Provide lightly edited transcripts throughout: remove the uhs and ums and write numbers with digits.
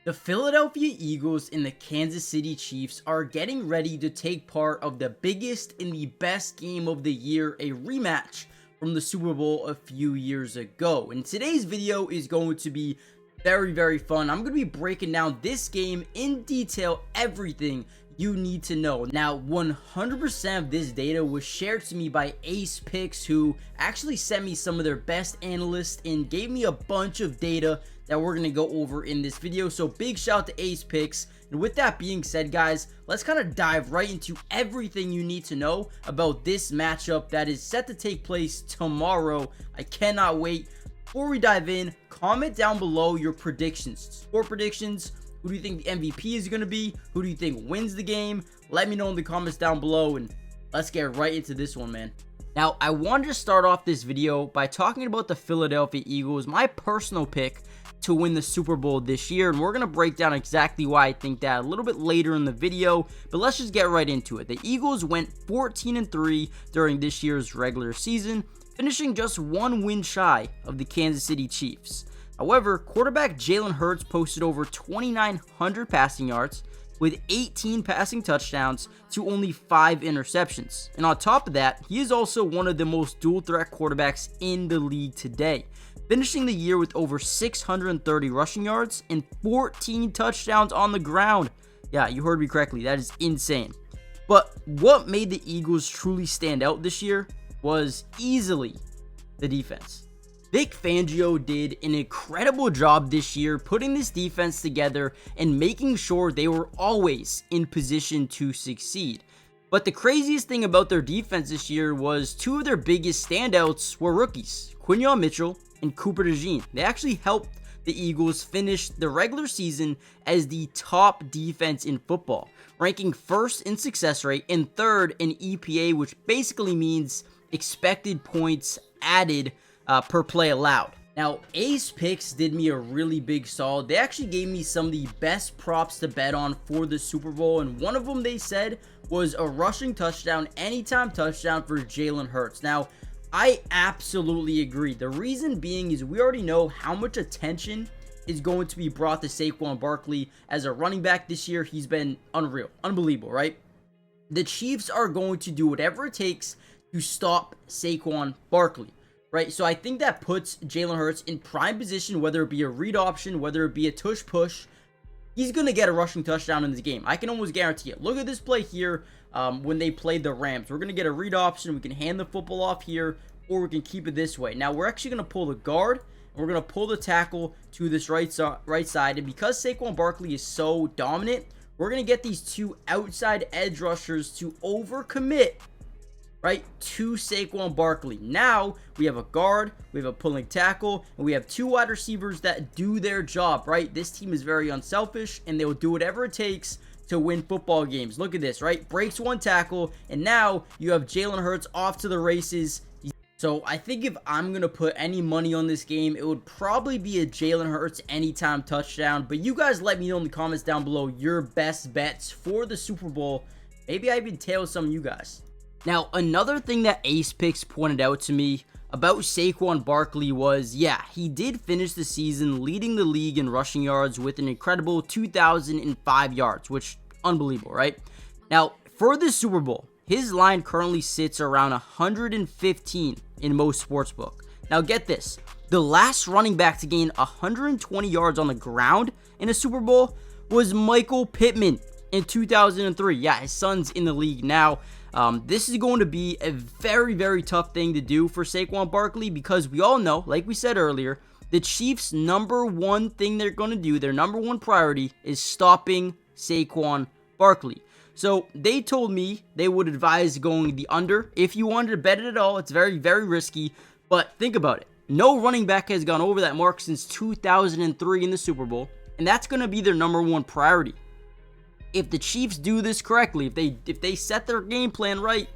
The Philadelphia Eagles and the Kansas City Chiefs are getting ready to take part of the biggest and the best game of the year, a rematch from the Super Bowl a few years ago. And today's video is going to be very fun. I'm going to be breaking down this game in detail, everything you need to know. Now, 100% of this data was shared to me by Ace Picks, who actually sent me some of their best analysts and gave me a bunch of data that we're going to go over in this video. So big shout out to Ace Picks. And with that being said, guys, let's kind of dive right into everything you need to know about this matchup that is set to take place tomorrow. I cannot wait. Before we dive in, comment down below your predictions, score predictions. Who do you think the MVP is going to be? Who do you think wins the game? Let me know in the comments down below, and let's get right into this one, man. Now, I wanted to start off this video by talking about the Philadelphia Eagles, my personal pick to win the Super Bowl this year, and we're going to break down exactly why I think that a little bit later in the video, but let's just get right into it. The Eagles went 14-3 during this year's regular season, finishing just one win shy of the Kansas City Chiefs. However, quarterback Jalen Hurts posted over 2,900 passing yards with 18 passing touchdowns to only 5 interceptions. And on top of that, he is also one of the most dual threat quarterbacks in the league today, finishing the year with over 630 rushing yards and 14 touchdowns on the ground. Yeah, you heard me correctly. That is insane. But what made the Eagles truly stand out this year was easily the defense. Vic Fangio did an incredible job this year putting this defense together and making sure they were always in position to succeed. But the craziest thing about their defense this year was two of their biggest standouts were rookies, Quinyon Mitchell and Cooper DeJean. They actually helped the Eagles finish the regular season as the top defense in football, ranking first in success rate and third in EPA, which basically means expected points added per play allowed. Now, Ace Picks did me a really big solid. They actually gave me some of the best props to bet on for the Super Bowl, and one of them they said was a rushing touchdown, anytime touchdown for Jalen Hurts. Now, I absolutely agree. The reason being is we already know how much attention is going to be brought to Saquon Barkley as a running back this year. He's been unreal, unbelievable, right? The Chiefs are going to do whatever it takes to stop Saquon Barkley. Right, so I think that puts Jalen Hurts in prime position, whether it be a read option, whether it be a tush push. He's going to get a rushing touchdown in this game. I can almost guarantee it. Look at this play here when they played the Rams. We're going to get a read option. We can hand the football off here, or we can keep it this way. Now, we're actually going to pull the guard, and we're going to pull the tackle to this right side. And because Saquon Barkley is so dominant, we're going to get these two outside edge rushers to overcommit, right, to Saquon Barkley. Now, we have a guard, we have a pulling tackle, and we have two wide receivers that do their job, right? This team is very unselfish, and they will do whatever it takes to win football games. Look at this, right? Breaks one tackle, and now you have Jalen Hurts off to the races. So, I think if I'm going to put any money on this game, it would probably be a Jalen Hurts anytime touchdown. But you guys let me know in the comments down below your best bets for the Super Bowl. Maybe I even tail some of you guys. Now, another thing that Ace Picks pointed out to me about Saquon Barkley was, yeah, he did finish the season leading the league in rushing yards with an incredible 2,005 yards, which, unbelievable, right? Now, for the Super Bowl, his line currently sits around 115 in most sportsbook. Now, get this. The last running back to gain 120 yards on the ground in a Super Bowl was Michael Pittman in 2003. Yeah, his son's in the league now. This is going to be a very tough thing to do for Saquon Barkley because we all know, like we said earlier, the Chiefs' number one thing they're going to do, their number one priority, is stopping Saquon Barkley. So they told me they would advise going the under. If you wanted to bet it at all, it's very risky, but think about it. No running back has gone over that mark since 2003 in the Super Bowl, and that's going to be their number one priority. If the Chiefs do this correctly, if they set their game plan right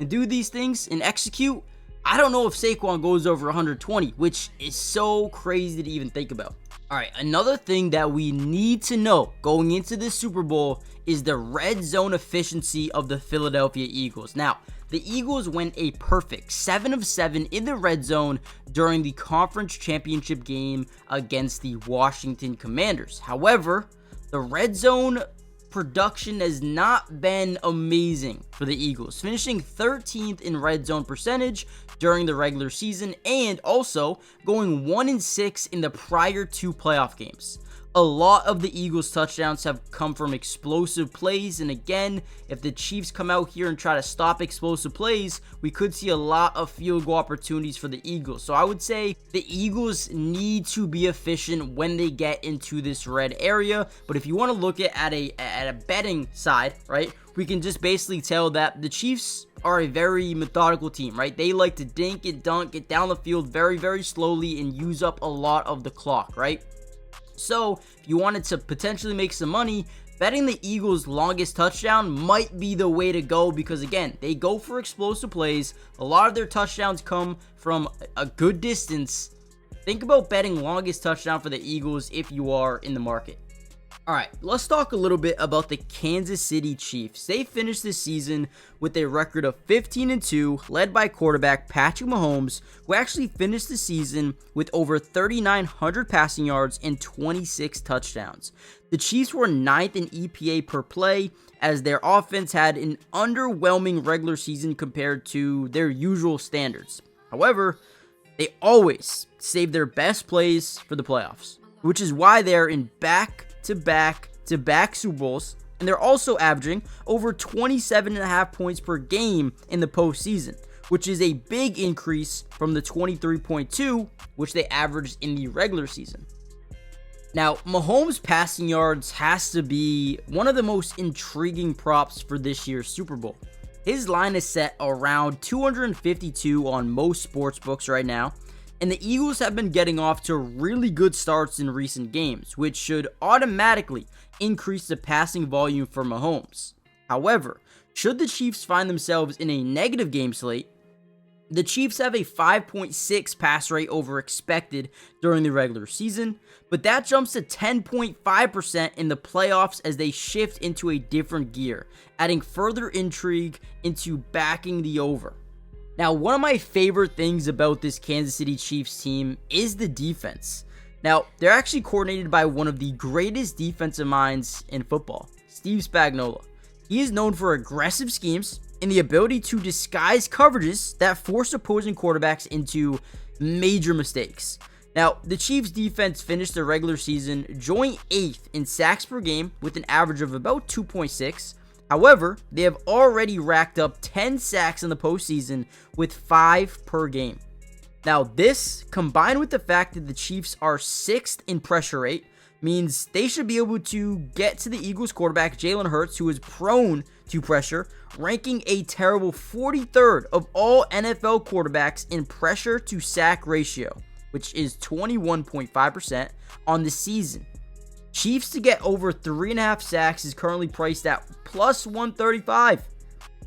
and do these things and execute, I don't know if Saquon goes over 120, which is so crazy to even think about. All right, another thing that we need to know going into this Super Bowl is the red zone efficiency of the Philadelphia Eagles. Now, the Eagles went a perfect 7 of 7 in the red zone during the conference championship game against the Washington Commanders. However, the red zone production has not been amazing for the Eagles, finishing 13th in red zone percentage during the regular season and also going 1-6 in the prior 2 playoff games. A lot of the Eagles' touchdowns have come from explosive plays, and again, if the Chiefs come out here and try to stop explosive plays, we could see a lot of field goal opportunities for the Eagles. So I would say the Eagles need to be efficient when they get into this red area, but if you want to look at a betting side, right, we can just basically tell that the Chiefs are a very methodical team, right? They like to dink and dunk, get down the field very, very slowly and use up a lot of the clock, right? So, if you wanted to potentially make some money, betting the Eagles' longest touchdown might be the way to go because, again, they go for explosive plays. A lot of their touchdowns come from a good distance. Think about betting longest touchdown for the Eagles if you are in the market. All right, let's talk a little bit about the Kansas City Chiefs. They finished this season with a record of 15-2, led by quarterback Patrick Mahomes, who actually finished the season with over 3,900 passing yards and 26 touchdowns. The Chiefs were 9th in EPA per play, as their offense had an underwhelming regular season compared to their usual standards. However, they always save their best plays for the playoffs, which is why they're in back-to-back Super Bowls, and they're also averaging over 27.5 points per game in the postseason, which is a big increase from the 23.2 which they averaged in the regular season. Now, Mahomes' passing yards has to be one of the most intriguing props for this year's Super Bowl. His line is set around 252 on most sportsbooks right now, and the Eagles have been getting off to really good starts in recent games, which should automatically increase the passing volume for Mahomes. However, should the Chiefs find themselves in a negative game slate, the Chiefs have a 5.6 pass rate over expected during the regular season, but that jumps to 10.5% in the playoffs as they shift into a different gear, adding further intrigue into backing the over. Now, one of my favorite things about this Kansas City Chiefs team is the defense. Now, they're actually coordinated by one of the greatest defensive minds in football, Steve Spagnuolo. He is known for aggressive schemes and the ability to disguise coverages that force opposing quarterbacks into major mistakes. Now, the Chiefs defense finished the regular season joint 8th in sacks per game with an average of about 2.6. However, they have already racked up 10 sacks in the postseason with 5 per game. Now, this, combined with the fact that the Chiefs are 6th in pressure rate, means they should be able to get to the Eagles quarterback Jalen Hurts, who is prone to pressure, ranking a terrible 43rd of all NFL quarterbacks in pressure to sack ratio, which is 21.5% on the season. Chiefs to get over 3.5 sacks is currently priced at plus 135,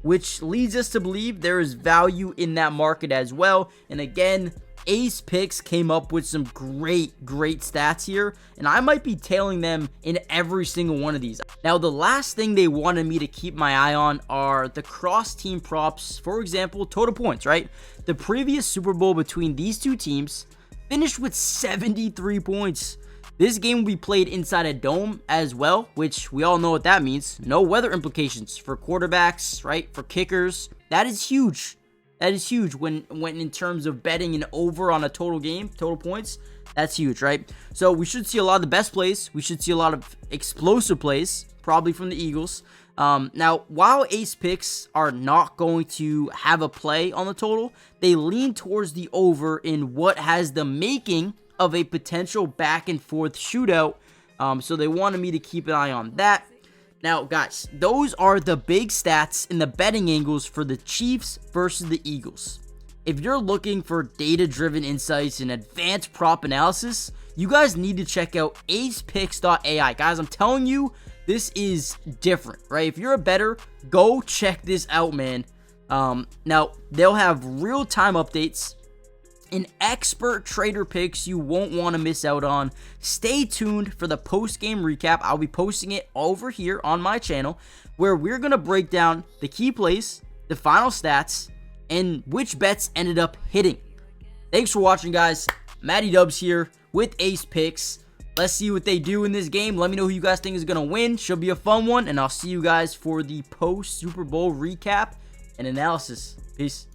which leads us to believe there is value in that market as well. And again, Ace Picks came up with some great stats here, and I might be tailing them in every single one of these. Now, the last thing they wanted me to keep my eye on are the cross-team props. For example, total points, right? The previous Super Bowl between these two teams finished with 73 points. This game will be played inside a dome as well, which we all know what that means. No weather implications for quarterbacks, right? For kickers. That is huge. That is huge when in terms of betting an over on a total game, total points. That's huge, right? So we should see a lot of the best plays. We should see a lot of explosive plays, probably from the Eagles. Now, while Ace Picks are not going to have a play on the total, they lean towards the over in what has the making of a potential back and forth shootout. So they wanted me to keep an eye on that. Now, guys, those are the big stats in the betting angles for the Chiefs versus the Eagles. If you're looking for data-driven insights and advanced prop analysis, you guys need to check out acepicks.ai. Guys, I'm telling you, this is different, right? If you're a bettor, go check this out, man. Now, they'll have real-time updates and expert trader picks you won't want to miss out on. Stay tuned for the post-game recap. I'll be posting it over here on my channel, where we're going to break down the key plays, the final stats, and which bets ended up hitting. Thanks for watching, guys. Matty Dubs here with Ace Picks. Let's see what they do in this game. Let me know who you guys think is going to win. Should be a fun one, and I'll see you guys for the post-Super Bowl recap and analysis. Peace.